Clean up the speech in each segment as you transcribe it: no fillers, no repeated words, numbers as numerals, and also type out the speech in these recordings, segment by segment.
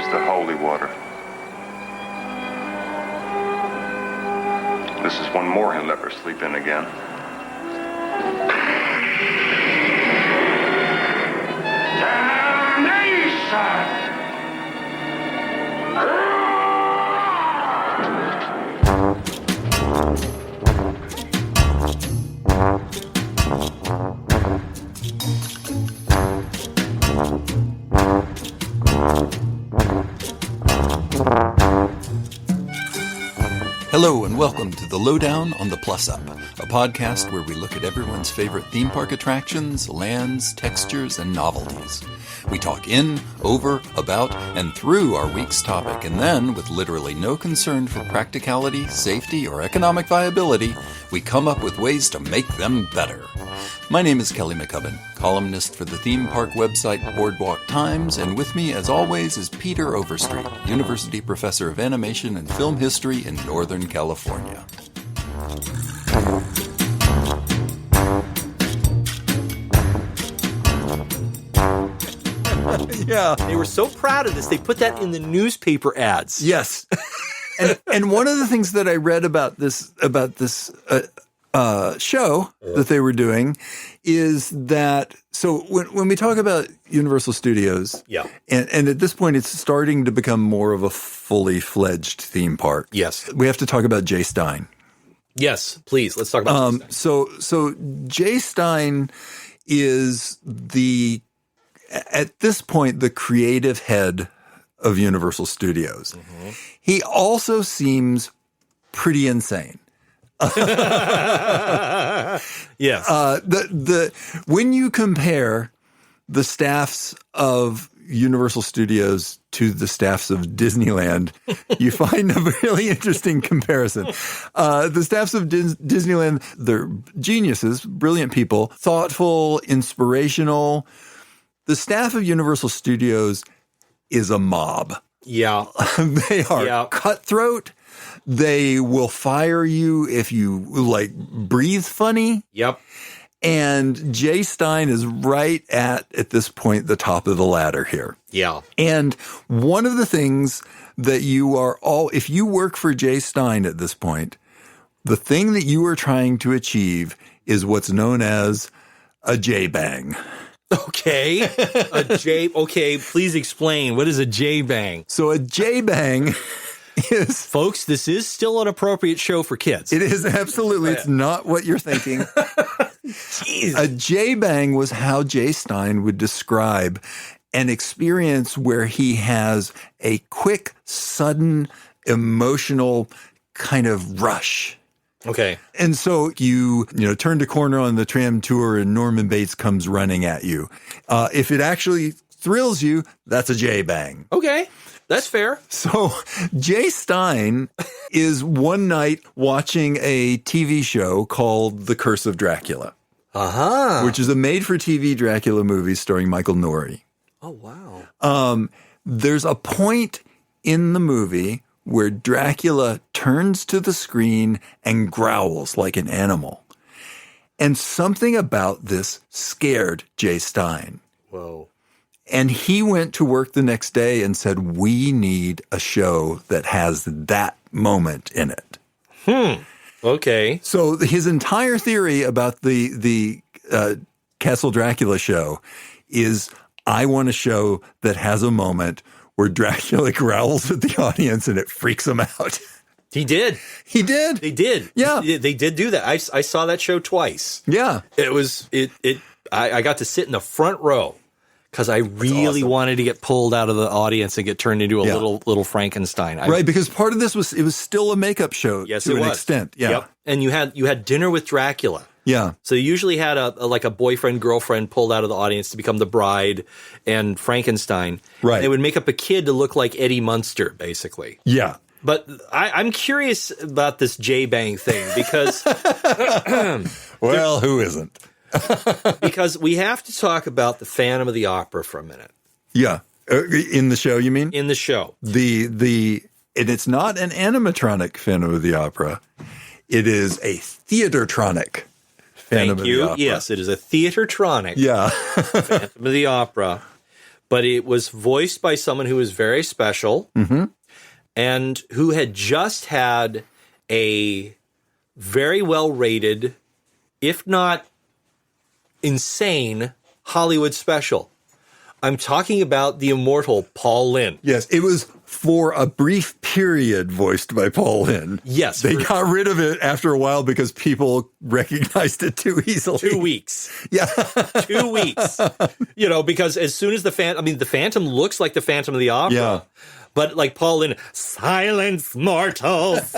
use the holy water. This is one more he'll never sleep in again. Damnation! Hello and welcome to The Lowdown on the Plus Up, a podcast where we look at everyone's favorite theme park attractions, lands, textures, and novelties. We talk in, over, about, and through our week's topic, and then, with literally no concern for practicality, safety, or economic viability, we come up with ways to make them better. My name is Kelly McCubbin, columnist for the theme park website Boardwalk Times, and with me, as always, is Peter Overstreet, University Professor of Animation and Film History in Northern California. Yeah. They were so proud of this, they put that in the newspaper ads. Yes. And one of the things that I read about this show that they were doing is that, so when we talk about Universal Studios, yeah, and at this point it's starting to become more of a fully fledged theme park. Yes. We have to talk about Jay Stein. Yes, please. Let's talk about Jay Stein. So Jay Stein is at this point, the creative head of Universal Studios. Mm-hmm. He also seems pretty insane. Yes. When you compare the staffs of Universal Studios to the staffs of Disneyland, you find a really interesting comparison. The staffs of Disneyland, they're geniuses, brilliant people, thoughtful, inspirational. The staff of Universal Studios is a mob. Yeah. They are cutthroat. They will fire you if you, breathe funny. Yep. And Jay Stein is right at this point, the top of the ladder here. Yeah. And one of the things that if you work for Jay Stein at this point, the thing that you are trying to achieve is what's known as a JayBang. Okay. Okay, please explain. What is a JayBang? So a JayBang is... Folks, this is still an appropriate show for kids. It is absolutely. It's not what you're thinking. Jeez. A JayBang was how Jay Stein would describe an experience where he has a quick, sudden, emotional kind of rush. Okay. And so you turned a corner on the tram tour and Norman Bates comes running at you. If it actually thrills you, that's a JayBang. Okay. That's fair. So Jay Stein is one night watching a TV show called The Curse of Dracula. Uh-huh. Which is a made-for-TV Dracula movie starring Michael Nouri. Oh, wow. There's a point in the movie where Dracula turns to the screen and growls like an animal. And something about this scared Jay Stein. Whoa. And he went to work the next day and said, we need a show that has that moment in it. Okay. So his entire theory about the Castle Dracula show is, I want a show that has a moment where Dracula growls at the audience and it freaks them out. He did. He did. They did. Yeah. They did do that. I saw that show twice. Yeah. I got to sit in the front row because I really wanted to get pulled out of the audience and get turned into a little Frankenstein. Right, because part of this was still a makeup show to an extent. Yeah. Yep. And you had dinner with Dracula. Yeah. So you usually had a boyfriend, girlfriend pulled out of the audience to become the bride and Frankenstein. Right. They would make up a kid to look like Eddie Munster, basically. Yeah. But I'm curious about this JayBang thing because... well, who isn't? Because we have to talk about the Phantom of the Opera for a minute. Yeah. In the show, you mean? In the show. And it's not an animatronic Phantom of the Opera. It is a theatertronic Phantom of the Opera. Yes, it is a theatertronic Phantom of the Opera. but it was voiced by someone who was very special and who had just had a very well-rated, if not insane, Hollywood special. I'm talking about the immortal Paul Lynde. Yes, it was for a brief period voiced by Paul Lynde. Yes. They got rid of it after a while because people recognized it too easily. 2 weeks. Yeah. 2 weeks. Because as soon as the Phantom looks like the Phantom of the Opera. Yeah. But like Paul Lynde, silence mortals.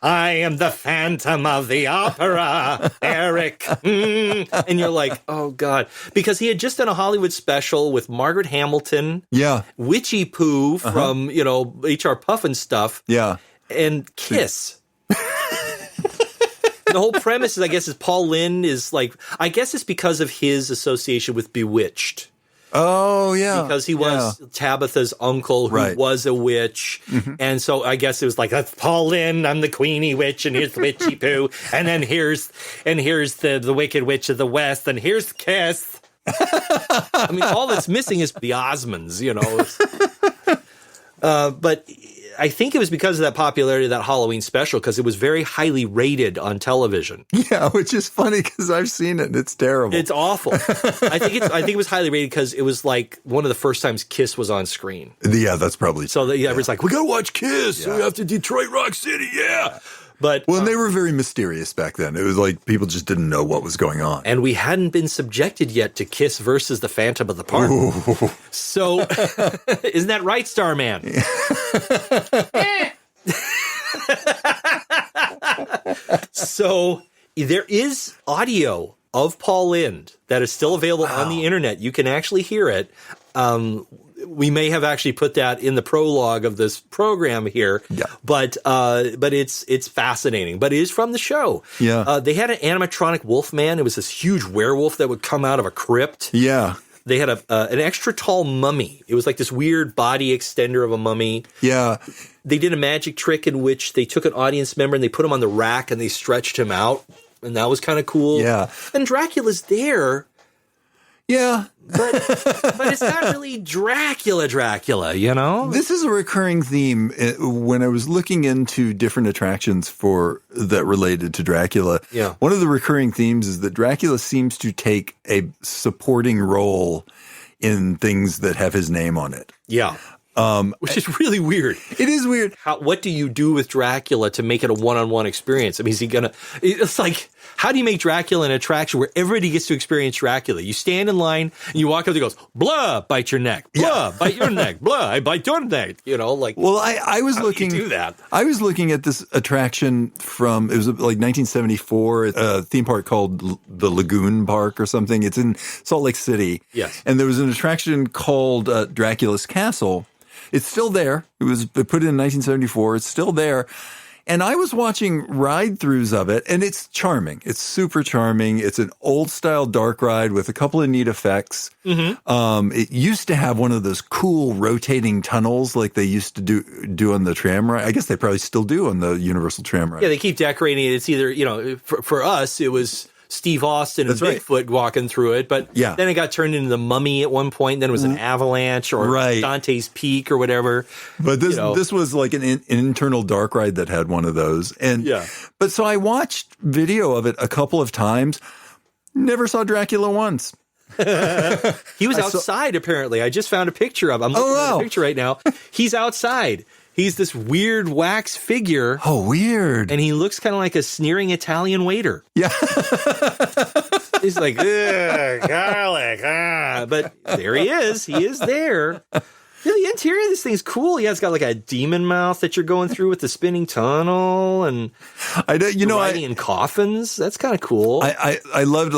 I am the Phantom of the Opera, Eric. And you're like, oh, God. Because he had just done a Hollywood special with Margaret Hamilton. Yeah. Witchy Poo from, H.R. Puffin stuff. Yeah. And Kiss. The whole premise is Paul Lynde is like, I guess it's because of his association with Bewitched. Oh, yeah. Because he was Tabitha's uncle who was a witch. And so I guess it was like, that's Paul Lynde, I'm the Queenie Witch, and here's the Witchy Poo. And then here's the Wicked Witch of the West, and here's Kiss. I mean, all that's missing is the Osmonds, But I think it was because of that popularity of that Halloween special, because it was very highly rated on television. Yeah, which is funny because I've seen it and it's terrible. It's awful. I think it was highly rated because it was like one of the first times Kiss was on screen. Yeah, that's probably true. So everyone's like, we got to watch Kiss. Yeah. We have to Detroit Rock City. Yeah. But and they were very mysterious back then. It was like people just didn't know what was going on. And we hadn't been subjected yet to Kiss versus the Phantom of the Park. Ooh. So, isn't that right, Starman? So, there is audio of Paul Lynde that is still available on the internet. You can actually hear it. We may have actually put that in the prologue of this program here, but it's fascinating. But it is from the show. Yeah, they had an animatronic wolf man. It was this huge werewolf that would come out of a crypt. Yeah, they had an extra tall mummy. It was like this weird body extender of a mummy. Yeah, they did a magic trick in which they took an audience member and they put him on the rack and they stretched him out, and that was kind of cool. Yeah, and Dracula's there. Yeah. But it's not really Dracula, This is a recurring theme. When I was looking into different attractions that related to Dracula, one of the recurring themes is that Dracula seems to take a supporting role in things that have his name on it. Yeah. Which is really weird. It is weird. What do you do with Dracula to make it a one-on-one experience? I mean, it's like, how do you make Dracula an attraction where everybody gets to experience Dracula? You stand in line and you walk up and goes, blah, bite your neck, blah, bite your neck, blah, I bite your neck. Well, I was looking. Do you do that? I was looking at this attraction it was like 1974, a theme park called the Lagoon Park or something. It's in Salt Lake City. Yes. And there was an attraction called Dracula's Castle. It's still there. It was put in 1974. It's still there. And I was watching ride-throughs of it, and it's charming. It's super charming. It's an old-style dark ride with a couple of neat effects. It used to have one of those cool rotating tunnels like they used to do on the tram ride. I guess they probably still do on the Universal Tram ride. Yeah, they keep decorating it. It's either, for us, it was Steve Austin and Bigfoot walking through it, but then it got turned into the Mummy at one point. Then it was an avalanche or Dante's Peak or whatever. But this was like an internal dark ride that had one of those. But so I watched video of it a couple of times. Never saw Dracula once. He was outside, apparently. I just found a picture of him. I'm looking at the picture right now. He's outside. He's this weird wax figure. Oh, weird. And he looks kind of like a sneering Italian waiter. Yeah. He's like, garlic. But there he is. He is there. The interior of this thing's cool. Yeah, it's got like a demon mouth that you're going through with the spinning tunnel and riding in coffins. That's kind of cool. I loved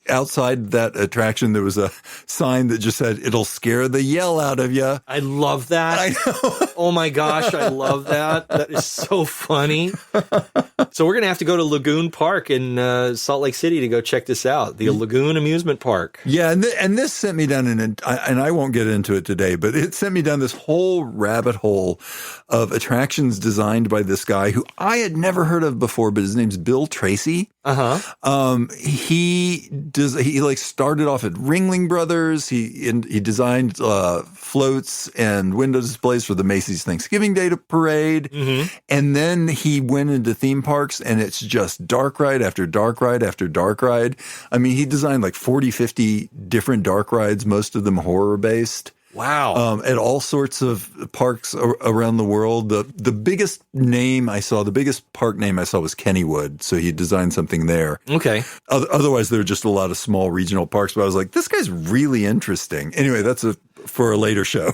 outside that attraction, there was a sign that just said, "It'll scare the yell out of you." I love that. I know. Oh my gosh, I love that. That is so funny. So we're going to have to go to Lagoon Park in Salt Lake City to go check this out. The Lagoon Amusement Park. Yeah, and this sent me down and I won't get into it today, but it sent me down this whole rabbit hole of attractions designed by this guy who I had never heard of before, but his name's Bill Tracy. He like started off at Ringling Brothers. He designed floats and window displays for the Macy's Thanksgiving Day Parade. And then he went into theme parks, and it's just dark ride after dark ride after dark ride. I mean, he designed like 40, 50 different dark rides, most of them horror based. Wow. At all sorts of parks around the world. The biggest park name I saw was Kennywood. So he designed something there. Okay. Otherwise, there were just a lot of small regional parks. But I was like, this guy's really interesting. Anyway, that's for a later show.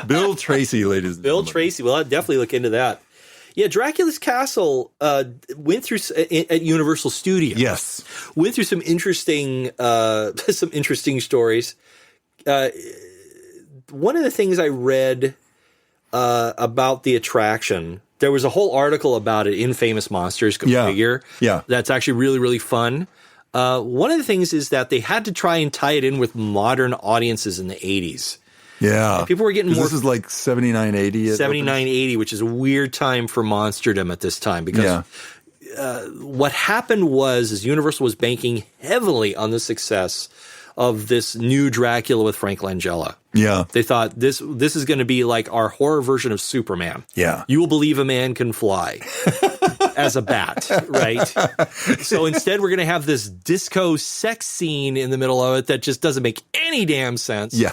Bill Tracy, ladies and Bill gentlemen. Tracy. Well, I'd definitely look into that. Yeah, Dracula's Castle went through at Universal Studios. Yes. Went through some interesting stories. One of the things I read about the attraction, there was a whole article about it in Famous Monsters. Go figure. Yeah. That's actually really, really fun. One of the things is that they had to try and tie it in with modern audiences in the 80s. Yeah. People were getting more. This is like 79, 80. 79, 80, which is a weird time for monsterdom at this time because what happened was Universal was banking heavily on the success of this new Dracula with Frank Langella. Yeah. They thought this is going to be like our horror version of Superman. Yeah. You will believe a man can fly as a bat, right? So instead we're going to have this disco sex scene in the middle of it that just doesn't make any damn sense. Yeah.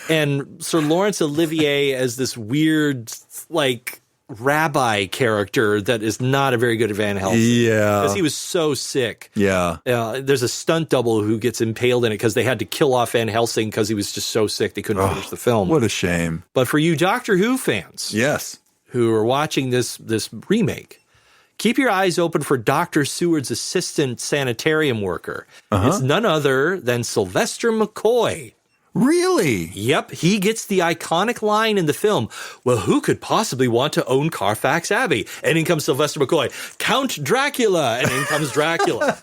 And Sir Laurence Olivier as this weird, like, rabbi character that is not a very good Van Helsing. Yeah. Because he was so sick. Yeah. There's a stunt double who gets impaled in it because they had to kill off Van Helsing because he was just so sick they couldn't finish the film. What a shame. But for you Doctor Who fans Yes. who are watching this remake, keep your eyes open for Dr. Seward's assistant sanitarium worker. It's none other than Sylvester McCoy. Really? Yep, he gets the iconic line in the film, well, who could possibly want to own Carfax Abbey? And in comes Sylvester McCoy, Count Dracula, and in comes Dracula.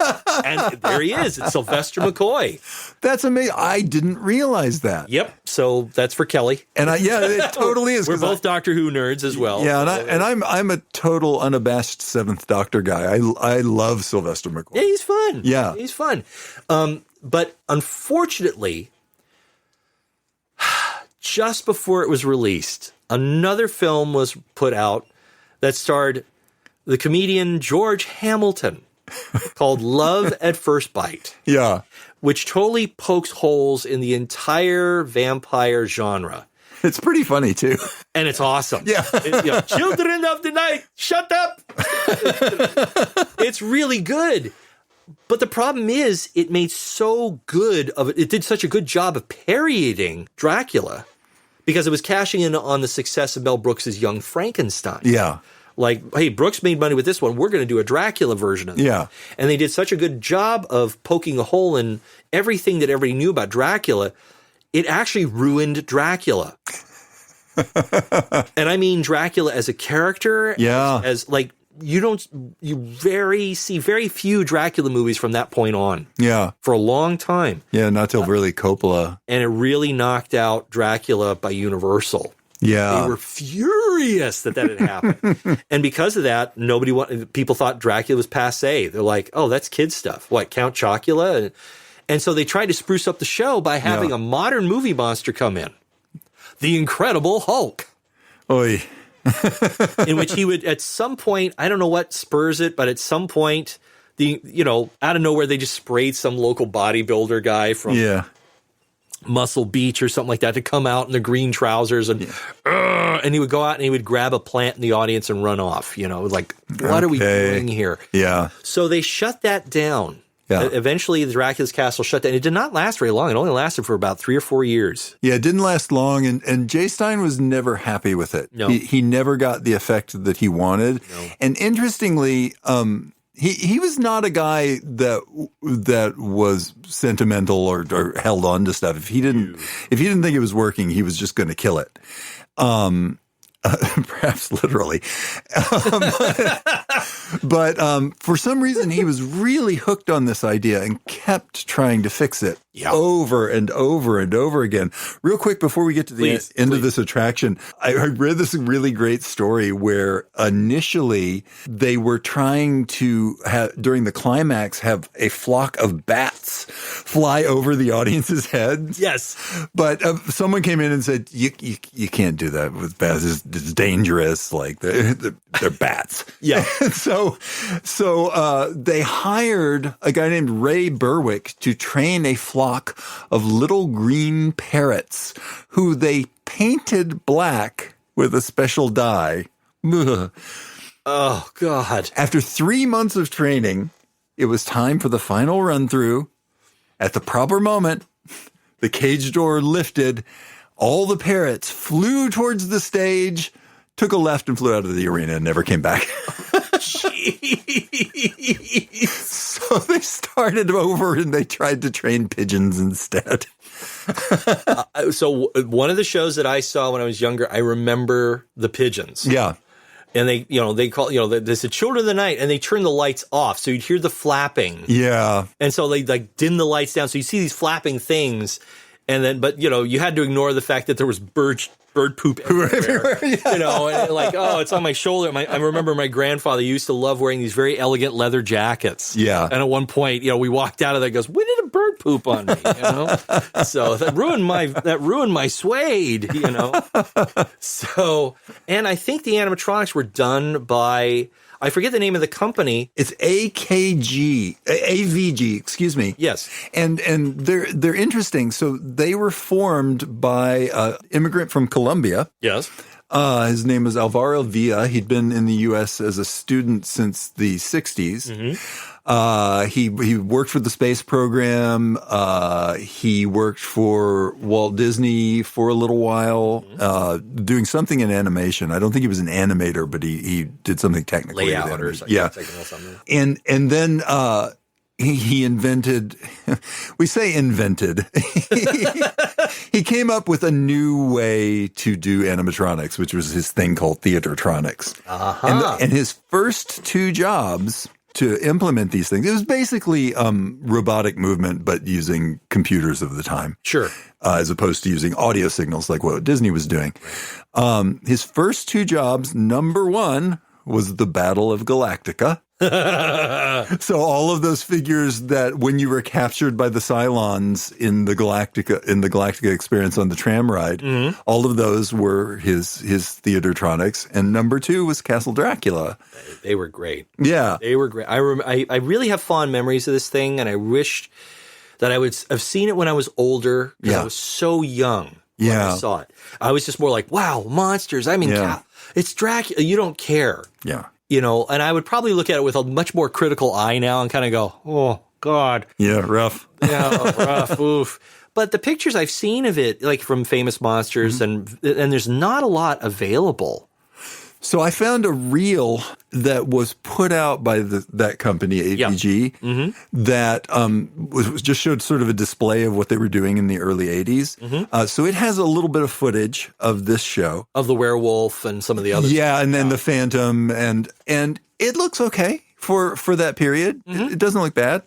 And there he is, it's Sylvester McCoy. That's amazing. I didn't realize that. Yep, so that's for Kelly. And it totally is. We're both Doctor Who nerds as well. Yeah, I'm a total unabashed Seventh Doctor guy. I love Sylvester McCoy. Yeah, he's fun. Yeah. He's fun. But unfortunately, just before it was released, another film was put out that starred the comedian George Hamilton called Love at First Bite. Yeah. Which totally pokes holes in the entire vampire genre. It's pretty funny, too. And it's awesome. Yeah. Children of the night, shut up! It's really good. But the problem is, it made so good of it. It did such a good job of parodying Dracula because it was cashing in on the success of Mel Brooks's Young Frankenstein. Yeah. Like, hey, Brooks made money with this one. We're going to do a Dracula version of it. Yeah. And they did such a good job of poking a hole in everything that everybody knew about Dracula. It actually ruined Dracula. And I mean Dracula as a character. Yeah. As like, you see very few Dracula movies from that point on. Yeah. For a long time. Yeah, not till really Coppola. And it really knocked out Dracula by Universal. Yeah. They were furious that had happened. And because of that, people thought Dracula was passé. They're like, oh, that's kid stuff. What, Count Chocula? And so they tried to spruce up the show by having a modern movie monster come in. The Incredible Hulk. Oy. In which he would, at some point, I don't know what spurs it, but at some point, out of nowhere, they just sprayed some local bodybuilder guy from Muscle Beach or something like that to come out in the green trousers and he would go out and he would grab a plant in the audience and run off. Like, what are we doing here? Yeah. So they shut that down. Yeah. Eventually, the Dracula's Castle shut down. It did not last very long. It only lasted for about 3 or 4 years. Yeah, it didn't last long, and Jay Stein was never happy with it. No. He never got the effect that he wanted. No. And interestingly, he was not a guy that was sentimental or held on to stuff. If he didn't think it was working, he was just going to kill it. Perhaps literally. But for some reason, he was really hooked on this idea and kept trying to fix it over and over and over again. Real quick, before we get to the end of this attraction, I read this really great story where initially they were trying to have, during the climax, have a flock of bats fly over the audience's heads. Yes. But someone came in and said, you can't do that with bats. It's dangerous. Like they're bats. Yeah. So they hired a guy named Ray Berwick to train a flock of little green parrots who they painted black with a special dye. Ugh. Oh, God. After 3 months of training, it was time for the final run through. At the proper moment, the cage door lifted. All the parrots flew towards the stage, took a left and flew out of the arena and never came back. Jeez. So they started over and they tried to train pigeons instead. So one of the shows that I saw when I was younger, I remember the pigeons. Yeah. And they call, they said Children of the Night, and they turn the lights off. So you'd hear the flapping. Yeah. And so they dim the lights down. So you see these flapping things. And then, but you had to ignore the fact that there was bird poop everywhere. Yeah. And it's on my shoulder. I remember my grandfather used to love wearing these very elegant leather jackets. Yeah. And at one point, we walked out of there and goes, when did a bird poop on me? So that ruined my suede, So, and I think the animatronics were done by, I forget the name of the company. It's AVG, excuse me. Yes. And they're interesting. So they were formed by an immigrant from Colombia. Yes. His name was Alvaro Villa. He'd been in the U.S. as a student since the 60s. Mm-hmm. He worked for the space program. He worked for Walt Disney for a little while, doing something in animation. I don't think he was an animator, but he did something technically. Layout or something. Yeah. And then he invented, we say invented, he came up with a new way to do animatronics, which was his thing called theatertronics. Uh-huh. And his first two jobs to implement these things, it was basically robotic movement, but using computers of the time. Sure. As opposed to using audio signals like what Disney was doing. His first two jobs, number one, was the Battle of Galactica. So all of those figures that when you were captured by the Cylons in the Galactica experience on the tram ride, all of those were his theatertronics. And number two was Castle Dracula. They were great. Yeah. They were great. I really have fond memories of this thing, and I wish that I would have seen it when I was older, because I was so young when I saw it. I was just more like, wow, monsters. I mean, it's Dracula. You don't care. Yeah. And I would probably look at it with a much more critical eye now and kind of go, oh, God. Yeah, rough. Yeah, rough, oof. But the pictures I've seen of it, like from Famous Monsters, and there's not a lot available. So I found a reel that was put out by that company, AVG, that was just showed sort of a display of what they were doing in the early 80s. So it has a little bit of footage of this show. Of the werewolf and some of the others. Yeah, and then the Phantom. And it looks okay for that period. It doesn't look bad.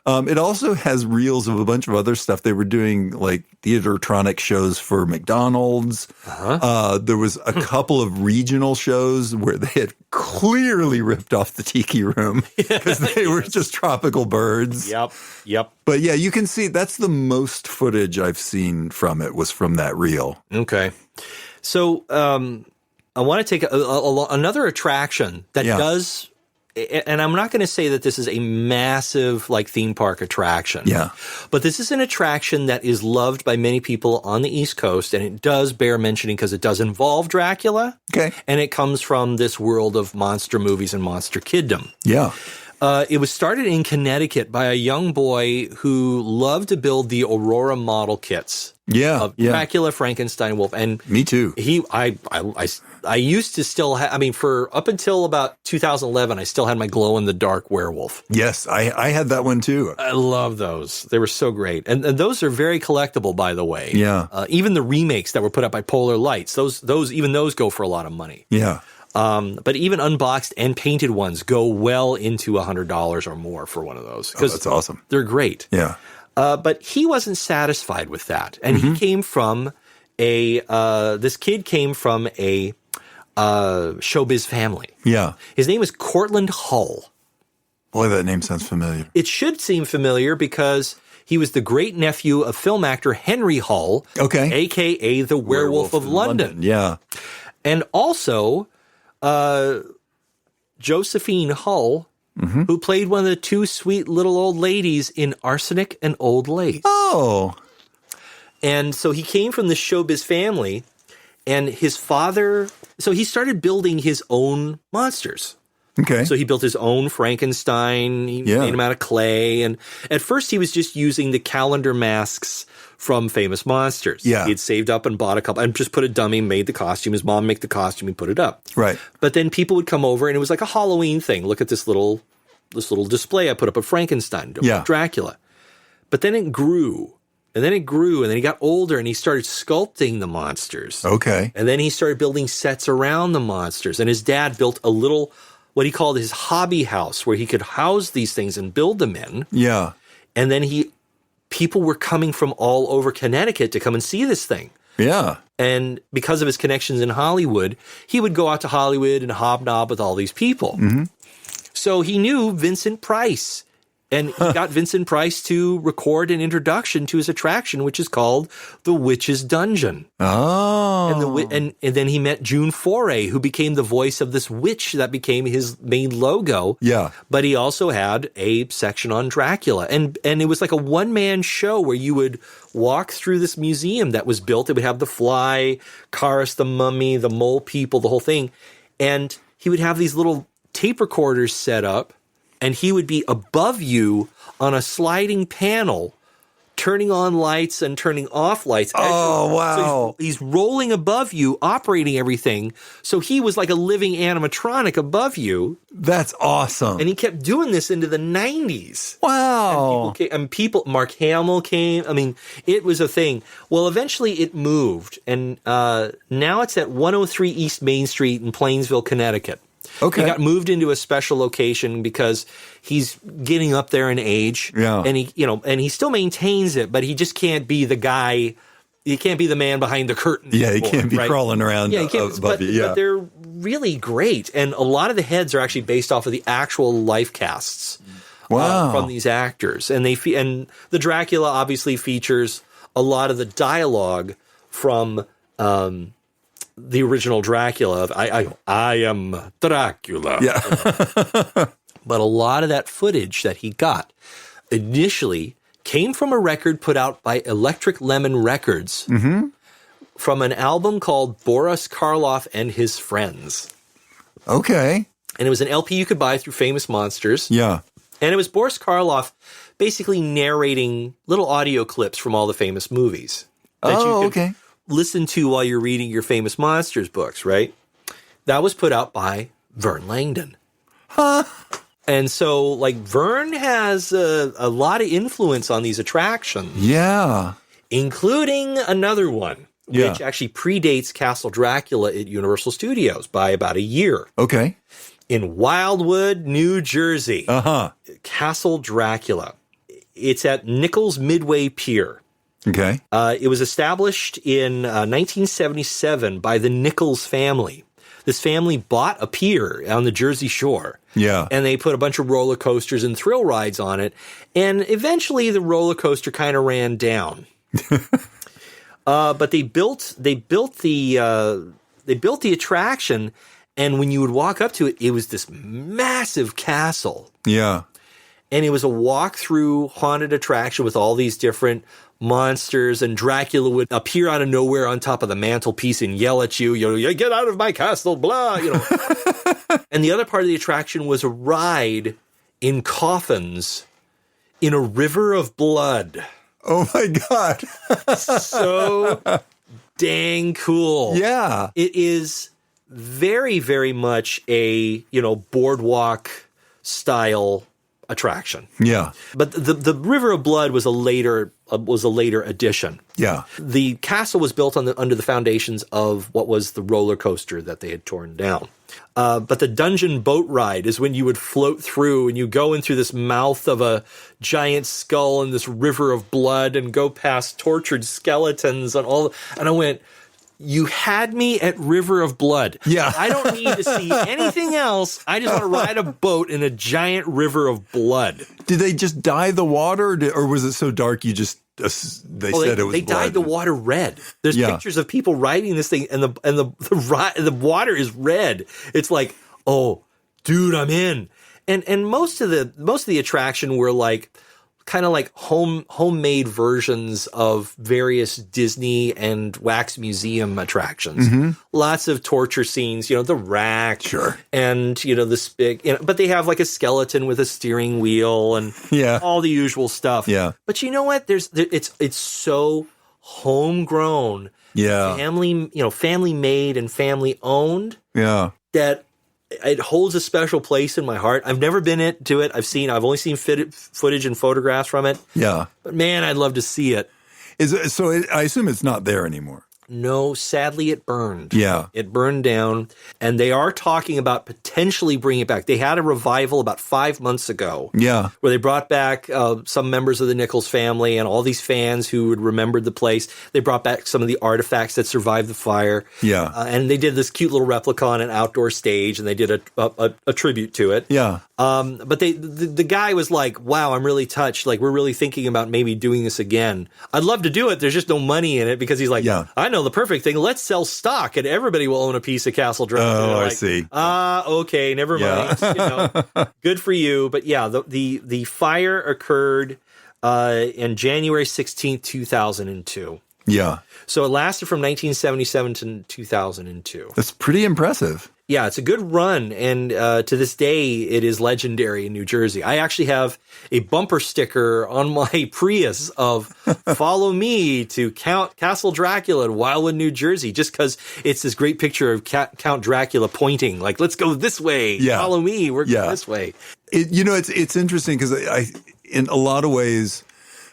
It also has reels of a bunch of other stuff. They were doing like theatertronic shows for McDonald's. There was a couple of regional shows where they had clearly ripped off the Tiki Room because they were just tropical birds. Yep. But yeah, you can see that's the most footage I've seen from it was from that reel. Okay. So I want to take another attraction that does... And I'm not going to say that this is a massive theme park attraction. Yeah. But this is an attraction that is loved by many people on the East Coast, and it does bear mentioning because it does involve Dracula. Okay. And it comes from this world of monster movies and monster kiddom. Yeah. It was started in Connecticut by a young boy who loved to build the Aurora model kits. Yeah, Of Dracula, Frankenstein, Wolf, and me too. I used to still have. I mean, for up until about 2011, I still had my glow in the dark werewolf. Yes, I had that one too. I love those. They were so great, and those are very collectible, by the way. Yeah. Even the remakes that were put out by Polar Lights, those go for a lot of money. Yeah. But even unboxed and painted ones go well into $100 or more for one of those. Oh, that's awesome. They're great. Yeah. But he wasn't satisfied with that, and he came from this kid came from a showbiz family. Yeah. His name is Cortland Hull. Boy, that name sounds familiar. It should seem familiar because he was the great nephew of film actor Henry Hull, a.k.a. the Werewolf of London. Yeah. And also Josephine Hull, who played one of the two sweet little old ladies in Arsenic and Old Lace. Oh. And so he came from the showbiz family, and his father, so he started building his own monsters. Okay. So he built his own Frankenstein. He made him out of clay. And at first he was just using the calendar masks from Famous Monsters. Yeah. He'd saved up and bought a couple and just put a dummy, made the costume. His mom made the costume and put it up. Right. But then people would come over and it was like a Halloween thing. Look at this little display I put up of Frankenstein, Dracula. But then it grew. And then it grew, and then he got older, and he started sculpting the monsters. Okay. And then he started building sets around the monsters. And his dad built a little, what he called his hobby house, where he could house these things and build them in. Yeah. And then people were coming from all over Connecticut to come and see this thing. Yeah. And because of his connections in Hollywood, he would go out to Hollywood and hobnob with all these people. So he knew Vincent Price. And he got Vincent Price to record an introduction to his attraction, which is called The Witch's Dungeon. Oh. And then he met June Foray, who became the voice of this witch that became his main logo. Yeah. But he also had a section on Dracula. And it was like a one-man show where you would walk through this museum that was built. It would have the fly, Karis the mummy, the mole people, the whole thing. And he would have these little tape recorders set up. And he would be above you on a sliding panel, turning on lights and turning off lights. Oh, wow. So he's rolling above you, operating everything. So he was like a living animatronic above you. That's awesome. And he kept doing this into the 90s. Wow. Mark Hamill came. I mean, it was a thing. Well, eventually it moved. And now it's at 103 East Main Street in Plainsville, Connecticut. Okay. He got moved into a special location because he's getting up there in age. Yeah. And he still maintains it, but he just can't be the guy. He can't be the man behind the curtain. Yeah, he can't be crawling around above you. Yeah. But they're really great. And a lot of the heads are actually based off of the actual life casts from these actors. And the Dracula obviously features a lot of the dialogue from the original Dracula. I am Dracula. Yeah. But a lot of that footage that he got initially came from a record put out by Electric Lemon Records from an album called Boris Karloff and His Friends. Okay. And it was an LP you could buy through Famous Monsters. Yeah. And it was Boris Karloff basically narrating little audio clips from all the famous movies that you could listen to while you're reading your Famous Monsters books, right? That was put out by Vern Langdon. Huh. And so, like, Vern has a lot of influence on these attractions. Yeah. Including another one, which actually predates Castle Dracula at Universal Studios by about a year. Okay. In Wildwood, New Jersey. Castle Dracula. It's at Nichols Midway Pier. Okay. It was established in 1977 by the Nichols family. This family bought a pier on the Jersey Shore. Yeah. And they put a bunch of roller coasters and thrill rides on it. And eventually the roller coaster kind of ran down. But they built the attraction, and when you would walk up to it, it was this massive castle. Yeah. And it was a walk-through haunted attraction with all these different monsters, and Dracula would appear out of nowhere on top of the mantelpiece and yell at you, get out of my castle, blah, And the other part of the attraction was a ride in coffins in a river of blood. Oh my God. So dang cool. Yeah. It is very, very much a, boardwalk style attraction. Yeah. But the River of Blood was a later addition. Yeah. The castle was built under the foundations of what was the roller coaster that they had torn down. But the dungeon boat ride is when you would float through and you go in through this mouth of a giant skull and this river of blood and go past tortured skeletons and all. And I went, you had me at River of Blood. Yeah. I don't need to see anything else. I just want to ride a boat in a giant river of blood. Did they just dye the water, or was it so dark you just they said it was they blood? dyed the water red. There's Yeah. pictures of people riding this thing, and the water is red. It's like, oh, dude, I'm in. And most of the attraction were like kind of like homemade versions of various Disney and wax museum attractions. Mm-hmm. Lots of torture scenes, the rack, Sure. and the spigot. But they have like a skeleton with a steering wheel and Yeah. all the usual stuff. Yeah. But you know what? It's so homegrown, Yeah. family made and family owned Yeah. that it holds a special place in my heart. I've never been to it. I've only seen footage and photographs from it. Yeah. But man, I'd love to see it. I assume it's not there anymore. No, sadly, it burned. Yeah. It burned down, and they are talking about potentially bringing it back. They had a revival about 5 months ago. Yeah. Where they brought back some members of the Nichols family and all these fans who had remembered the place. They brought back some of the artifacts that survived the fire. Yeah. And they did this cute little replica on an outdoor stage, and they did a tribute to it. Yeah. But the guy was like, wow, I'm really touched. Like, we're really thinking about maybe doing this again. I'd love to do it. There's just no money in it, because he's like, Yeah. I know the perfect thing. Let's sell stock and everybody will own a piece of Castle Dracula. Oh, I Like, see. Okay, never mind. Good for you. But yeah, the fire occurred in January 16th, 2002. Yeah. So it lasted from 1977 to 2002. That's pretty impressive. Yeah, it's a good run, and to this day, it is legendary in New Jersey. I actually have a bumper sticker on my Prius of "Follow me to Castle Dracula in Wildwood, New Jersey," just because it's this great picture of Count Dracula pointing, like, "Let's go this way. Yeah. Follow me. We're Yeah. going this way." It's interesting because I in a lot of ways,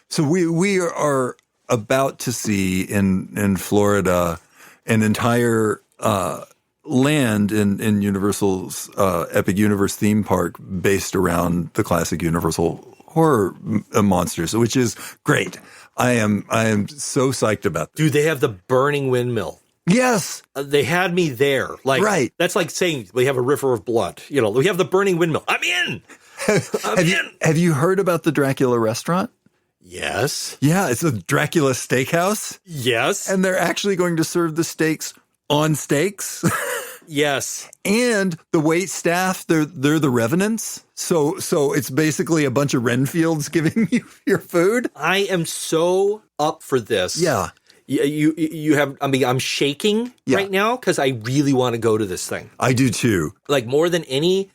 so we are about to see in Florida an entire land in Universal's Epic Universe theme park based around the classic Universal horror monsters, which is great. I am so psyched about this. Dude, they have the burning windmill. Yes. They had me there. Like, Right. That's like saying we have a river of blood. We have the burning windmill. I'm in. Have you heard about the Dracula restaurant? Yes. Yeah, it's a Dracula steakhouse, Yes. and they're actually going to serve the steaks on steaks. Yes. And the wait staff, they're the revenants. So it's basically a bunch of Renfields giving you your food. I am so up for this. Yeah. You have, I'm shaking right now because I really want to go to this thing. I do too. Like, more than any,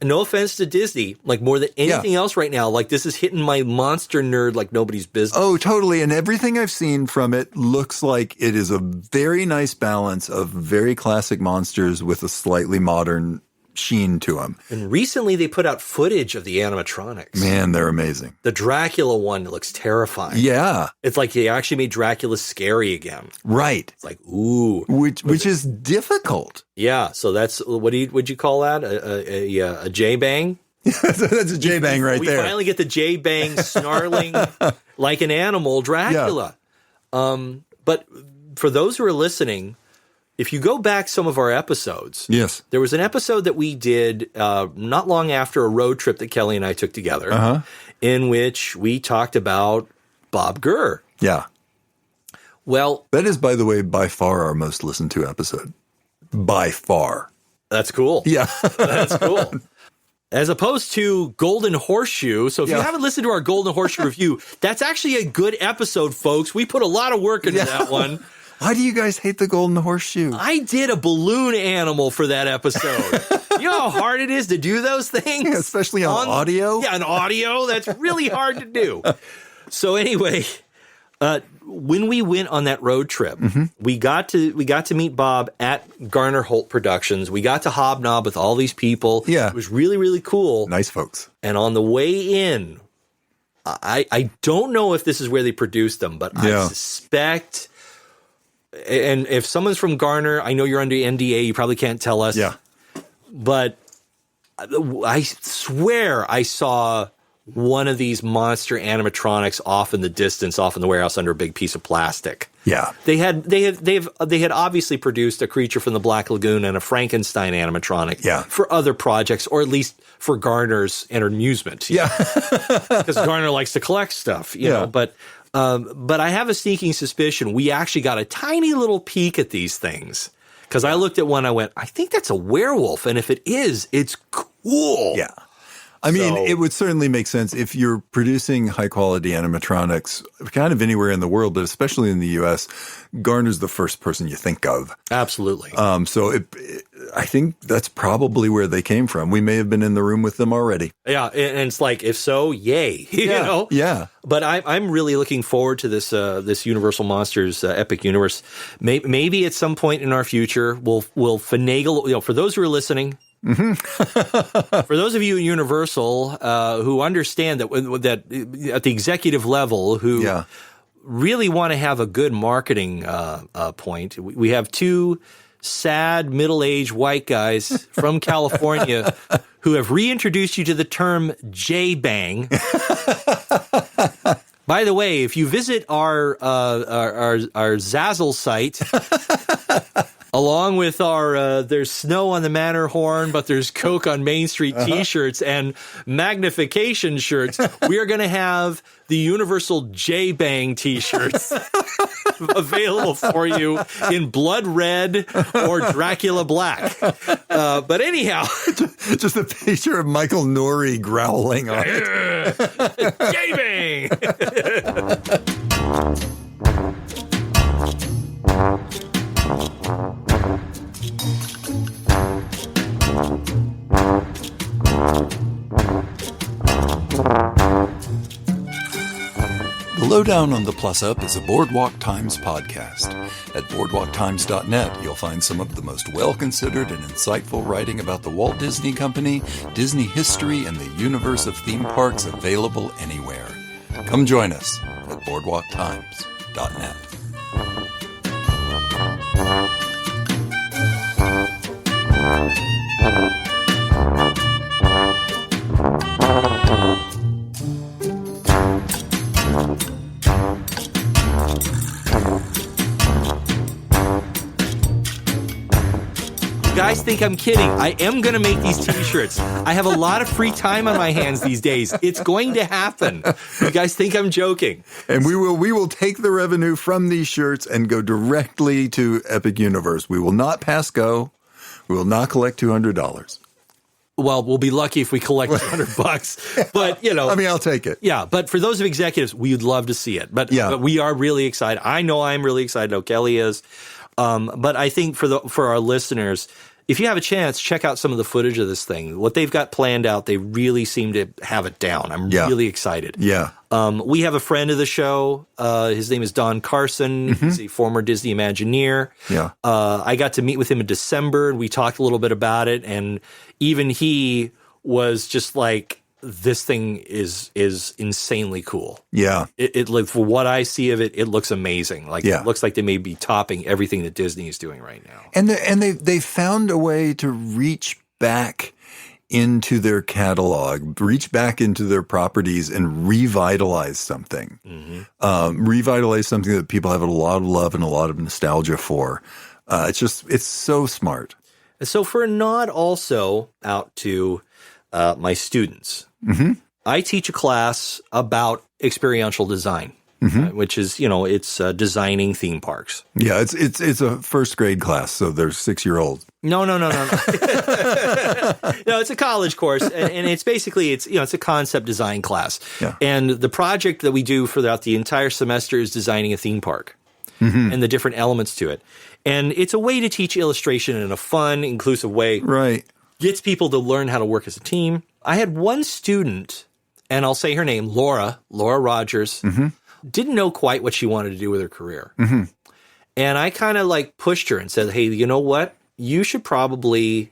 no offense to Disney, like more than anything else right now, like this is hitting my monster nerd like nobody's business. Oh, totally. And everything I've seen from it looks like it is a very nice balance of very classic monsters with a slightly modern sheen to them. And recently they put out footage of the animatronics. Man, they're amazing. The Dracula one looks terrifying. Yeah. It's like they actually made Dracula scary again. Right. It's like, ooh. Which is difficult. Yeah. So that's, would you call that? A JayBang? That's a JayBang right we there. We finally get the JayBang snarling like an animal Dracula. Yeah. But for those who are listening, if you go back some of our episodes, yes, there was an episode that we did not long after a road trip that Kelly and I took together, in which we talked about Bob Gurr. Yeah. Well, that is, by the way, by far our most listened to episode. By far. That's cool. Yeah. That's cool. As opposed to Golden Horseshoe. So if you haven't listened to our Golden Horseshoe review, that's actually a good episode, folks. We put a lot of work into that one. Why do you guys hate the golden horseshoe? I did a balloon animal for that episode. You know how hard it is to do those things? Yeah, especially on audio? Yeah, on audio. That's really hard to do. So anyway, when we went on that road trip, we got to meet Bob at Garner Holt Productions. We got to hobnob with all these people. Yeah. It was really, really cool. Nice folks. And on the way in, I don't know if this is where they produced them, but I suspect, and if someone's from Garner, I know you're under NDA, you probably can't tell us. Yeah. But I swear I saw one of these monster animatronics off in the distance, off in the warehouse under a big piece of plastic. Yeah. They had obviously produced a Creature from the Black Lagoon and a Frankenstein animatronic for other projects, or at least for Garner's amusement. Yeah. Because Garner likes to collect stuff, you know. But I have a sneaking suspicion we actually got a tiny little peek at these things. Because I looked at one, I went, I think that's a werewolf. And if it is, it's cool. Yeah. I mean, it would certainly make sense if you're producing high-quality animatronics kind of anywhere in the world, but especially in the U.S., Garner's the first person you think of. Absolutely. So I think that's probably where they came from. We may have been in the room with them already. Yeah, and it's like, if so, yay. You know? Yeah. But I'm really looking forward to this Universal Monsters Epic Universe. Maybe at some point in our future, we'll finagle, you know, for those who are listening, for those of you in Universal who understand that at the executive level, who really want to have a good marketing point, we have two sad middle-aged white guys from California who have reintroduced you to the term JayBang. By the way, if you visit our Zazzle site, along with our there's snow on the Matterhorn, but there's Coke on Main Street T-shirts and magnification shirts, we are going to have the Universal JayBang T-shirts available for you in blood red or Dracula black. But anyhow, just a picture of Michael Nori growling on it. JayBang. The Lowdown on the Plus Up is a Boardwalk Times podcast. At boardwalktimes.net, you'll find some of the most well-considered and insightful writing about the Walt Disney Company, Disney history, and the universe of theme parks available anywhere. Come join us at boardwalktimes.net. You guys think I'm kidding. I am going to make these T-shirts. I have a lot of free time on my hands these days. It's going to happen. You guys think I'm joking. And we will take the revenue from these shirts and go directly to Epic Universe. We will not pass go. We will not collect $200. Well, we'll be lucky if we collect $100, but you know, I mean, I'll take it. Yeah. But for those of executives, we'd love to see it, but we are really excited. I know I'm really excited. I know Kelly is. But I think for our listeners, if you have a chance, check out some of the footage of this thing. What they've got planned out, they really seem to have it down. I'm really excited. Yeah. We have a friend of the show. His name is Don Carson. He's a former Disney Imagineer. Yeah. I got to meet with him in December, and we talked a little bit about it. And even he was just like, this thing is insanely cool. Yeah. It like, for what I see of it, it looks amazing. Like it looks like they may be topping everything that Disney is doing right now. And they found a way to reach back into their catalog, reach back into their properties and revitalize something. Revitalize something that people have a lot of love and a lot of nostalgia for. It's so smart. And so for a nod also out to my students, I teach a class about experiential design, which is, it's designing theme parks. Yeah, it's a first grade class, so they're 6-year-olds. No. No, it's a college course, and it's basically it's a concept design class. Yeah. And the project that we do throughout the entire semester is designing a theme park. and the different elements to it. And it's a way to teach illustration in a fun, inclusive way. Right. Gets people to learn how to work as a team. I had one student, and I'll say her name, Laura Rogers, didn't know quite what she wanted to do with her career. And I kind of like pushed her and said, hey, you know what? You should probably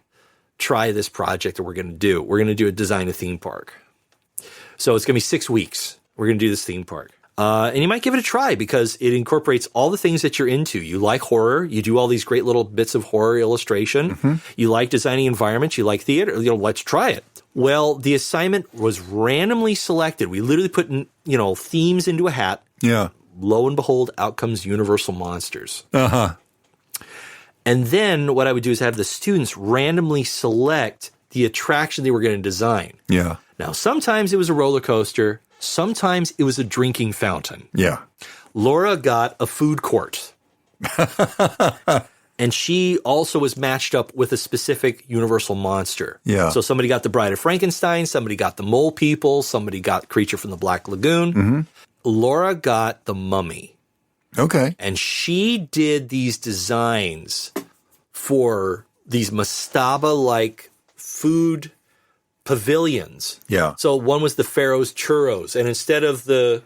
try this project that we're going to do. We're going to do a design a theme park. So it's going to be 6 weeks. We're going to do this theme park. And you might give it a try because it incorporates all the things that you're into. You like horror. You do all these great little bits of horror illustration. You like designing environments. You like theater. Let's try it. Well, the assignment was randomly selected. We literally put, themes into a hat. Yeah. Lo and behold, out comes Universal Monsters. Uh-huh. And then what I would do is have the students randomly select the attraction they were going to design. Yeah. Now, sometimes it was a roller coaster. Sometimes it was a drinking fountain. Yeah. Laura got a food court. And she also was matched up with a specific Universal monster. Yeah. So somebody got the Bride of Frankenstein, somebody got the Mole People, somebody got Creature from the Black Lagoon. Laura got the Mummy. Okay. And she did these designs for these mastaba-like food pavilions. Yeah. So one was the Pharaoh's churros, and instead of the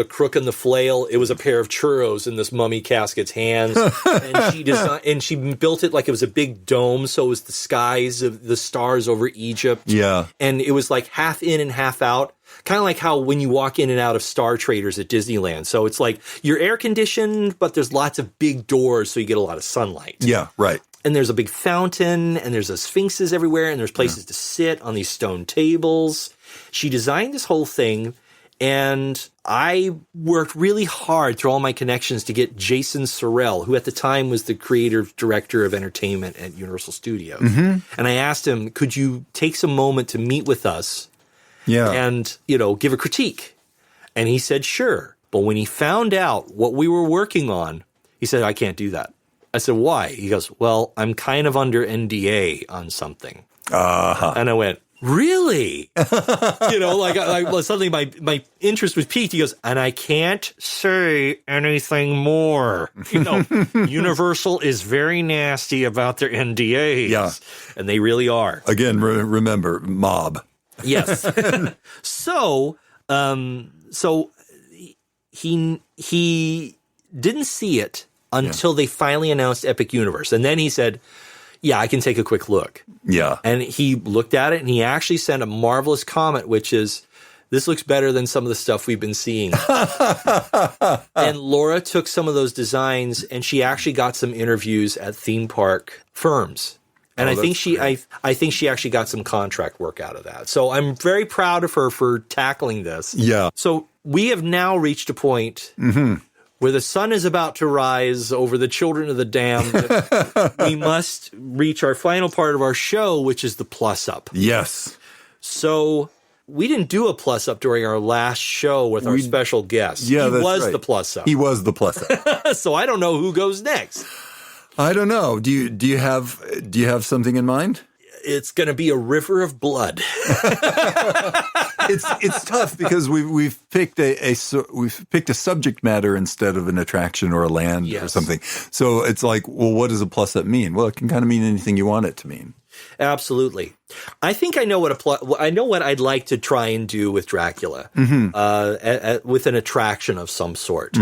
crook and the flail, it was a pair of churros in this mummy casket's hands. And she built it like it was a big dome, so it was the skies of the stars over Egypt. Yeah. And it was like half in and half out. Kind of like how when you walk in and out of Star Traders at Disneyland. So it's like you're air conditioned, but there's lots of big doors, so you get a lot of sunlight. Yeah, right. And there's a big fountain, and there's sphinxes everywhere, and there's places to sit on these stone tables. She designed this whole thing, and I worked really hard through all my connections to get Jason Sorrell, who at the time was the creative director of entertainment at Universal Studios. And I asked him, could you take some moment to meet with us and, give a critique? And he said, sure. But when he found out what we were working on, he said, I can't do that. I said, why? He goes, well, I'm kind of under NDA on something. And I went, really? Suddenly my interest was piqued. He goes, and I can't say anything more. Universal is very nasty about their NDAs. Yeah. And they really are. Again, remember, mob. Yes. So he didn't see it until they finally announced Epic Universe. And then he said, yeah, I can take a quick look. Yeah. And he looked at it, and he actually sent a marvelous comment, which is, this looks better than some of the stuff we've been seeing. And Laura took some of those designs, and she actually got some interviews at theme park firms. And I think she actually got some contract work out of that. So I'm very proud of her for tackling this. Yeah. So we have now reached a point where the sun is about to rise over the children of the damned. We must reach our final part of our show, which is the plus-up. Yes. So we didn't do a plus-up during our last show with our special guest. Yeah, he was the plus-up. He was the plus-up. So I don't know who goes next. I don't know. Do you have something in mind? It's going to be a river of blood. It's tough because we've picked a subject matter instead of an attraction or a land or something. So it's like, well, what does a plus up mean? Well, it can kind of mean anything you want it to mean. Absolutely. I think I know what I'd like to try and do with Dracula, with an attraction of some sort,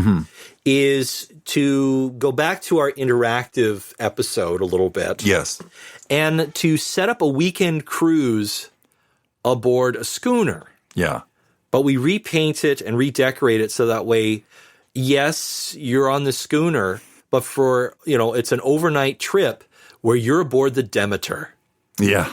is to go back to our interactive episode a little bit. Yes. And to set up a weekend cruise aboard a schooner. Yeah. But we repaint it and redecorate it so that way, yes, you're on the schooner, but for, it's an overnight trip where you're aboard the Demeter. Yeah.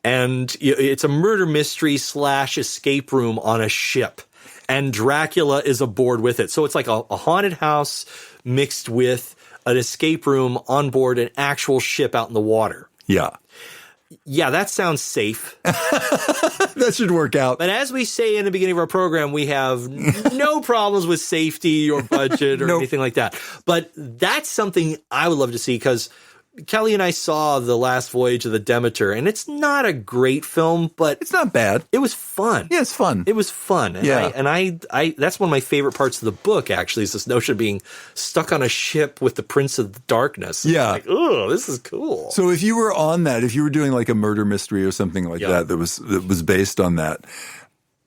And it's a murder mystery / escape room on a ship. And Dracula is aboard with it. So it's like a haunted house mixed with an escape room on board an actual ship out in the water. Yeah. Yeah, that sounds safe. That should work out. But as we say in the beginning of our program, we have no problems with safety or budget or anything like that. But that's something I would love to see because Kelly and I saw The Last Voyage of the Demeter, and it's not a great film, but It's not bad. it was fun. Yeah, it's fun. It was fun. And Yeah. I that's one of my favorite parts of the book, actually, is this notion of being stuck on a ship with the Prince of Darkness. Yeah. Like, oh, this is cool. So if you were on that, if you were doing like a murder mystery or something like Yeah. that was based on that,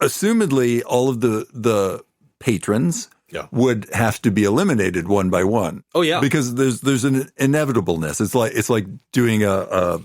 assumedly all of the patrons Yeah. would have to be eliminated one by one. Oh, yeah. Because there's an inevitableness. It's like doing a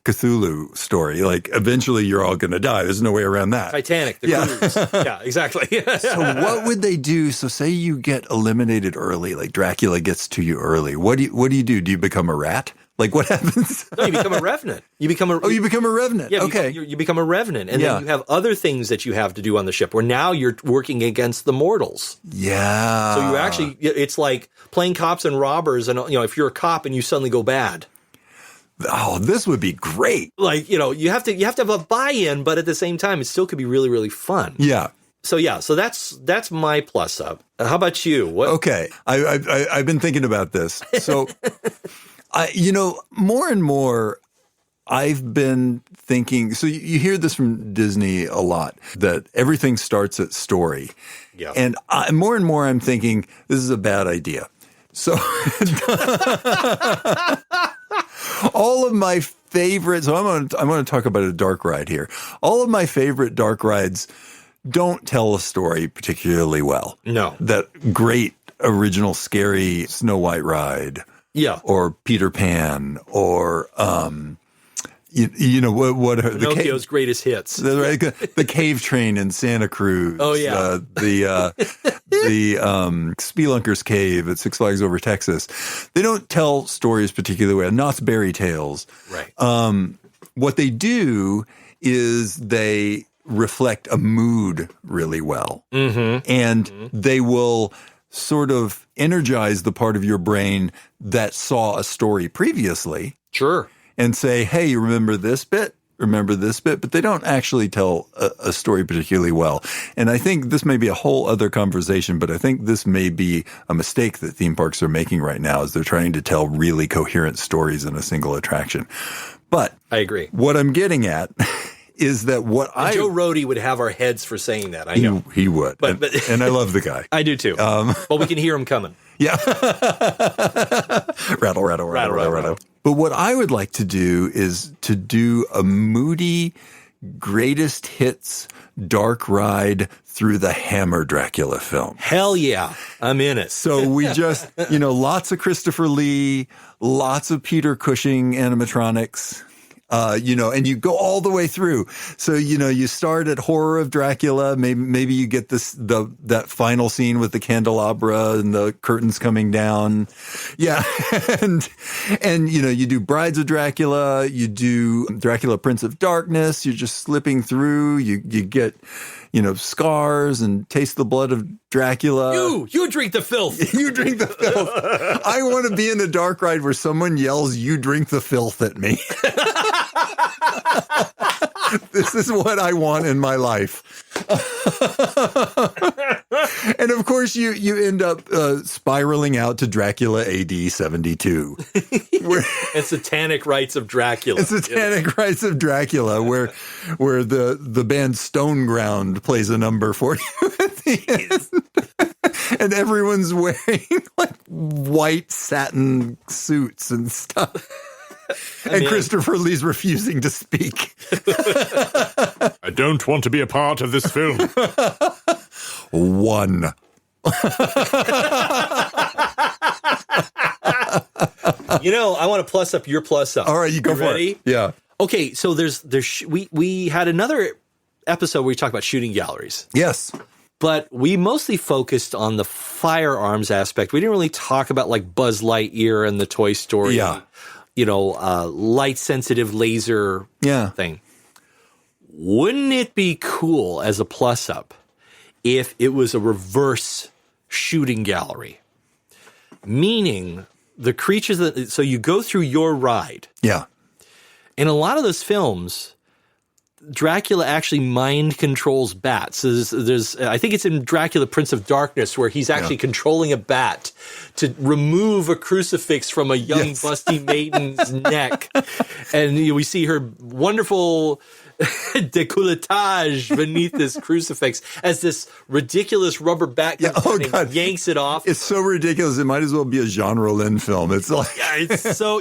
Cthulhu story. Like eventually you're all going to die. There's no way around that. Titanic, the Yeah. cruise. Yeah, exactly. So what would they do? So say you get eliminated early, like Dracula gets to you early. What do you do? Do you become a rat? Like what happens? No, you become a revenant. You become a You become a revenant. Yeah, Okay. you become a revenant, and Yeah. then you have other things that you have to do on the ship. Where now you're working against the mortals. Yeah. So you actually, it's like playing cops and robbers, and if you're a cop and you suddenly go bad, Oh, this would be great. like you have to have a buy-in, but at the same time, it still could be really, really fun. Yeah. So that's my plus up. How about you? What? Okay. I've been thinking about this. So, more and more, I've been thinking. So you hear this from Disney a lot that everything starts at story. Yeah. And more and more, I'm thinking this is a bad idea. So all of my favorites. So I'm going to talk about a dark ride here. All of my favorite dark rides don't tell a story particularly well. No. That great original scary Snow White ride. Yeah. Or Peter Pan, or what are Pinocchio's greatest hits. the cave train in Santa Cruz. Oh, yeah. The Spelunker's Cave at Six Flags Over Texas. They don't tell stories particularly well. Knott's Berry Tales. Right. What they do is they reflect a mood really well, and they will sort of energize the part of your brain that saw a story previously. Sure. And say, hey, you remember this bit? Remember this bit? But they don't actually tell a story particularly well. And I think this may be a whole other conversation, but I think this may be a mistake that theme parks are making right now is they're trying to tell really coherent stories in a single attraction. But I agree. what I'm getting at is that Joe Rohde would have our heads for saying that. I know. He would. But- and I love the guy. I do too. But we can hear him coming. Yeah. rattle. But what I would like to do is to do a moody greatest hits dark ride through the Hammer Dracula film. Hell yeah. I'm in it. So we just, lots of Christopher Lee, lots of Peter Cushing animatronics. And you go all the way through. So, you start at Horror of Dracula. Maybe you get that final scene with the candelabra and the curtains coming down. Yeah. and, you do Brides of Dracula. You do Dracula, Prince of Darkness. You're just slipping through. You get, Scars and Taste the Blood of Dracula. You drink the filth. You drink the filth. I want to be in a dark ride where someone yells, "You drink the filth" at me. This is what I want in my life. And of course, you end up spiraling out to Dracula AD 72. And Satanic Rites of Dracula. It's Satanic Rites of Dracula, where the band Stoneground plays a number for you at the end. And everyone's wearing like white satin suits and stuff. And Christopher Lee's refusing to speak. I don't want to be a part of this film. One. I want to plus up your plus up. All right, you go for ready? it. Yeah. Okay, so we had another episode where we talked about shooting galleries. Yes. But we mostly focused on the firearms aspect. We didn't really talk about like Buzz Lightyear and the Toy Story, light-sensitive laser thing. Wouldn't it be cool as a plus-up if it was a reverse shooting gallery? Meaning the creatures so you go through your ride. Yeah. In a lot of those films, Dracula actually mind controls bats. There's I think it's in Dracula, Prince of Darkness, where he's actually controlling a bat to remove a crucifix from a young busty maiden's neck. And we see her wonderful décolletage beneath this crucifix as this ridiculous rubber bat yanks it off. It's so ridiculous. It might as well be a Jean Rollin film. It's like it's so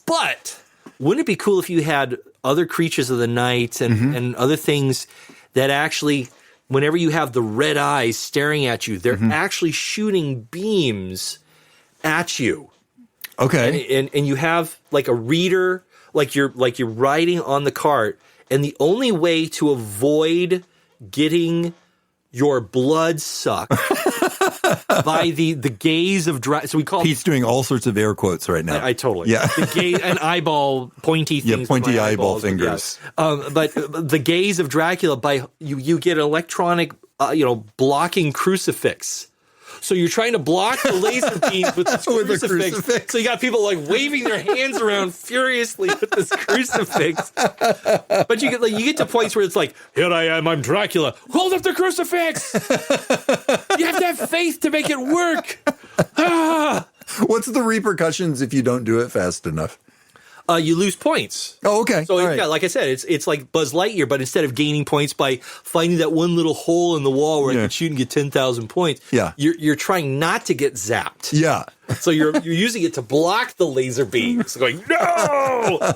But wouldn't it be cool if you had other creatures of the night and other things that actually, whenever you have the red eyes staring at you, they're actually shooting beams at you. Okay. And you have like a reader, like you're riding on the cart, and the only way to avoid getting your blood sucked by the gaze of so we call Pete's doing all sorts of air quotes right now. I totally the gaze and eyeball pointy things. Yeah, pointy eyeball eyeballs, fingers. But the gaze of Dracula, by you get an electronic blocking crucifix. So you're trying to block the laser beams with this crucifix. So you got people like waving their hands around furiously with this crucifix. But you get to points where it's like, here I am, I'm Dracula. Hold up the crucifix. You have to have faith to make it work. What's the repercussions if you don't do it fast enough? You lose points. Oh, okay. So like I said, it's like Buzz Lightyear, but instead of gaining points by finding that one little hole in the wall where I can shoot and get 10,000 points, you're trying not to get zapped. Yeah. So you're using it to block the laser beams. Going, no.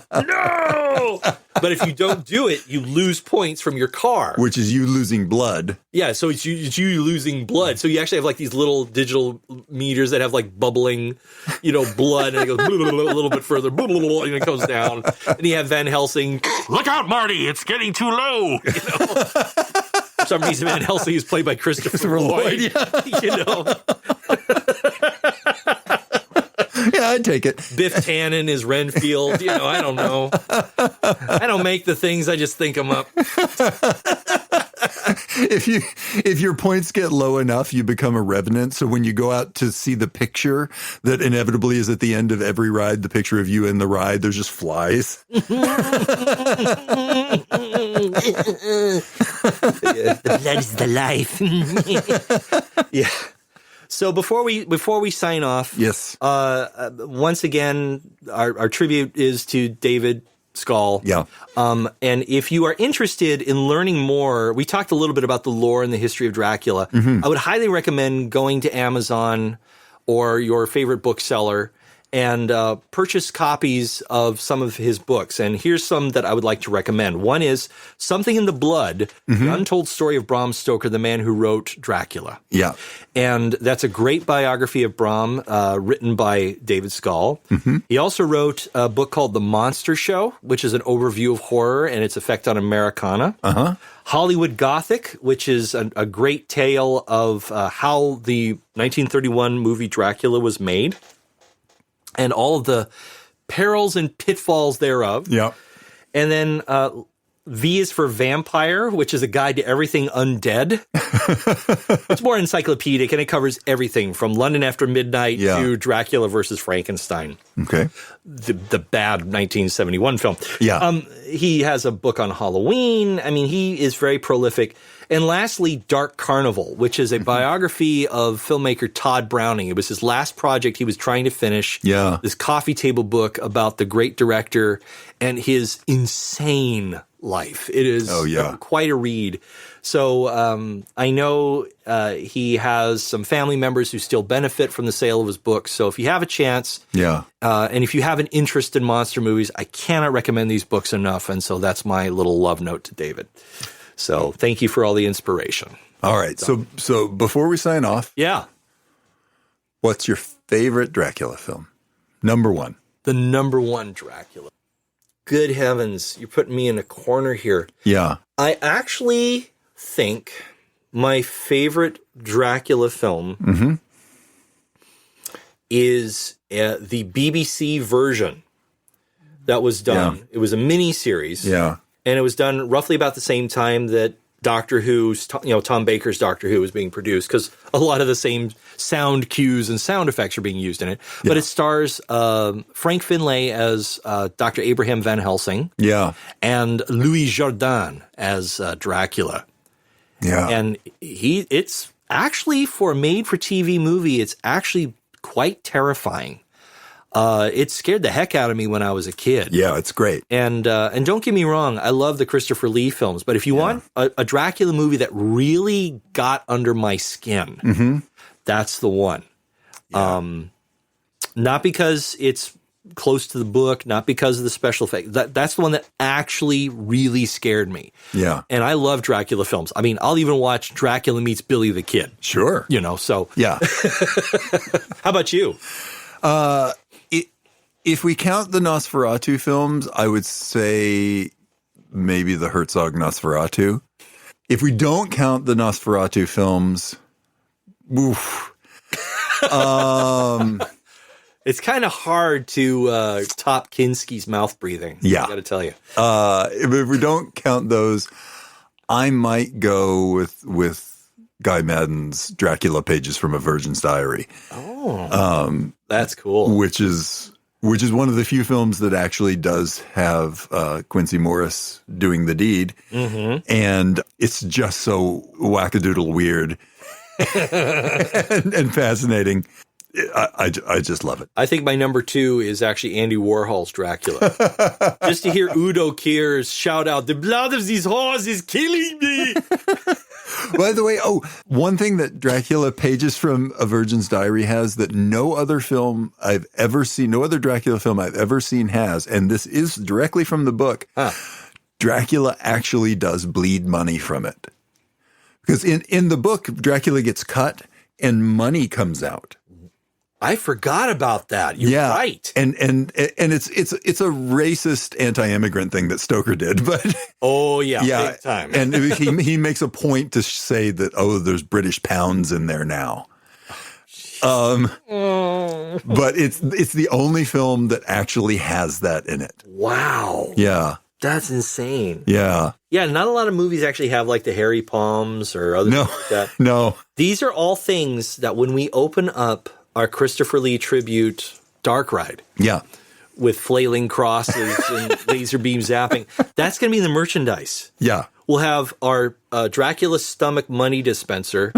But if you don't do it, you lose points from your car, which is you losing blood. Yeah, so it's you losing blood. So you actually have like these little digital meters that have like bubbling, blood, and it goes a little bit further, and it goes down. And you have Van Helsing, look out, Marty, it's getting too low. For some reason, Van Helsing is played by Christopher Lloyd. Yeah, I'd take it. Biff Tannen is Renfield. I don't know. I don't make the things. I just think them up. If your points get low enough, you become a revenant. So when you go out to see the picture that inevitably is at the end of every ride, the picture of you in the ride, there's just flies. The blood is the life. Yeah. So before we sign off, yes. Once again, our tribute is to David Skull. Yeah. And if you are interested in learning more, we talked a little bit about the lore and the history of Dracula. I would highly recommend going to Amazon or your favorite bookseller and purchase copies of some of his books. And here's some that I would like to recommend. One is Something in the Blood, The Untold Story of Bram Stoker, the man who wrote Dracula. Yeah. And that's a great biography of Bram written by David Skull. He also wrote a book called The Monster Show, which is an overview of horror and its effect on Americana. Hollywood Gothic, which is a great tale of how the 1931 movie Dracula was made and all of the perils and pitfalls thereof. Yeah. And then V is for Vampire, which is a guide to everything undead. It's more encyclopedic, and it covers everything from London After Midnight to Dracula versus Frankenstein. Okay. The bad 1971 film. Yeah. He has a book on Halloween. I mean, he is very prolific. And lastly, Dark Carnival, which is a biography of filmmaker Todd Browning. It was his last project he was trying to finish. Yeah. This coffee table book about the great director and his insane life. It is quite a read. So I know he has some family members who still benefit from the sale of his books. So if you have a chance, and if you have an interest in monster movies, I cannot recommend these books enough. And so that's my little love note to David. So thank you for all the inspiration. All right. So before we sign off, what's your favorite Dracula film? Number one. The number one Dracula. Good heavens, you're putting me in a corner here. Yeah. I actually think my favorite Dracula film is the BBC version that was done. Yeah. It was a mini series. Yeah. And it was done roughly about the same time that Doctor Who's, Tom Baker's Doctor Who was being produced, because a lot of the same sound cues and sound effects are being used in it. Yeah. But it stars Frank Finlay as Dr. Abraham Van Helsing. Yeah. And Louis Jourdan as Dracula. Yeah. And it's actually, for a made-for-TV movie, it's actually quite terrifying. It scared the heck out of me when I was a kid. Yeah, it's great. And don't get me wrong, I love the Christopher Lee films, but if you want a Dracula movie that really got under my skin, that's the one. Yeah. Not because it's close to the book, not because of the special effects. That's the one that actually really scared me. Yeah. And I love Dracula films. I mean, I'll even watch Dracula Meets Billy the Kid. Sure. So. Yeah. How about you? If we count the Nosferatu films, I would say maybe the Herzog Nosferatu. If we don't count the Nosferatu films, oof. It's kind of hard to top Kinski's mouth breathing. Yeah. I got to tell you. If we don't count those, I might go with Guy Madden's Dracula Pages from a Virgin's Diary. Oh, that's cool. Which is one of the few films that actually does have Quincy Morris doing the deed. And it's just so wackadoodle weird and fascinating. I just love it. I think my number 2 is actually Andy Warhol's Dracula. Just to hear Udo Kier's shout out, "The blood of these whores is killing me." By the way, one thing that Dracula Pages from a Virgin's Diary has that no other film I've ever seen, no other Dracula film I've ever seen has, and this is directly from the book, Dracula actually does bleed money from it. Because in the book, Dracula gets cut and money comes out. I forgot about that. You're right. And it's a racist anti-immigrant thing that Stoker did, but big time. And he makes a point to say that there's British pounds in there now. But it's the only film that actually has that in it. Wow. Yeah. That's insane. Yeah. Yeah, not a lot of movies actually have like the hairy palms or other things like that. No. These are all things that when we open up our Christopher Lee tribute Dark Ride. Yeah. With flailing crosses and laser beam zapping. That's going to be in the merchandise. Yeah. We'll have our Dracula stomach money dispenser.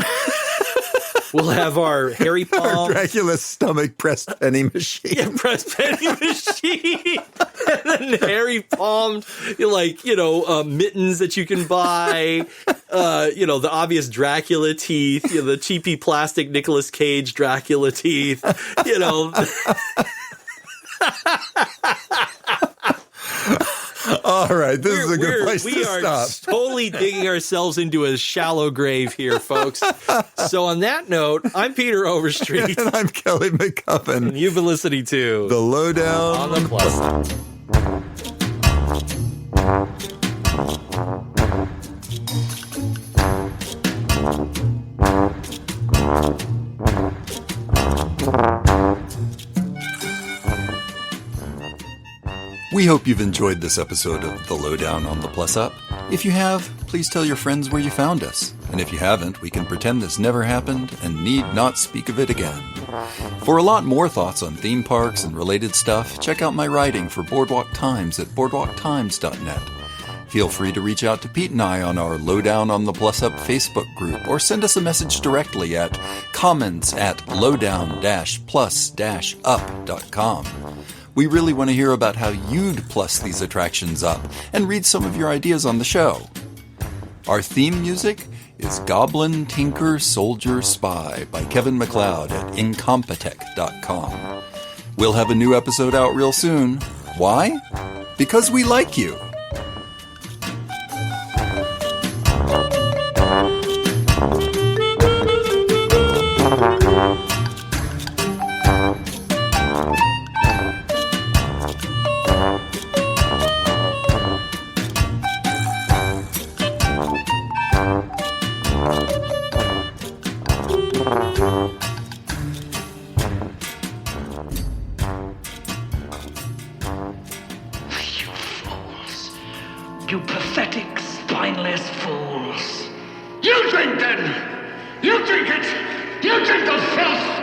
We'll have our hairy palms. Dracula's stomach pressed penny machine. Yeah, pressed penny machine. And then hairy palmed, mittens that you can buy. The obvious Dracula teeth. The cheapy plastic Nicolas Cage Dracula teeth. All right, this is a good place to stop. We are totally digging ourselves into a shallow grave here, folks. So on that note, I'm Peter Overstreet. And I'm Kelly McCubbin. And you've been listening to The Lowdown on the Plus. We hope you've enjoyed this episode of The Lowdown on the Plus Up. If you have, please tell your friends where you found us. And if you haven't, we can pretend this never happened and need not speak of it again. For a lot more thoughts on theme parks and related stuff, check out my writing for Boardwalk Times at boardwalktimes.net. Feel free to reach out to Pete and I on our Lowdown on the Plus Up Facebook group or send us a message directly at comments@lowdown-plus-up.com. We really want to hear about how you'd plus these attractions up and read some of your ideas on the show. Our theme music is Goblin, Tinker, Soldier, Spy by Kevin MacLeod at incompetech.com. We'll have a new episode out real soon. Why? Because we like you. You pathetic, spineless fools. You drink then! You drink it! You drink the filth!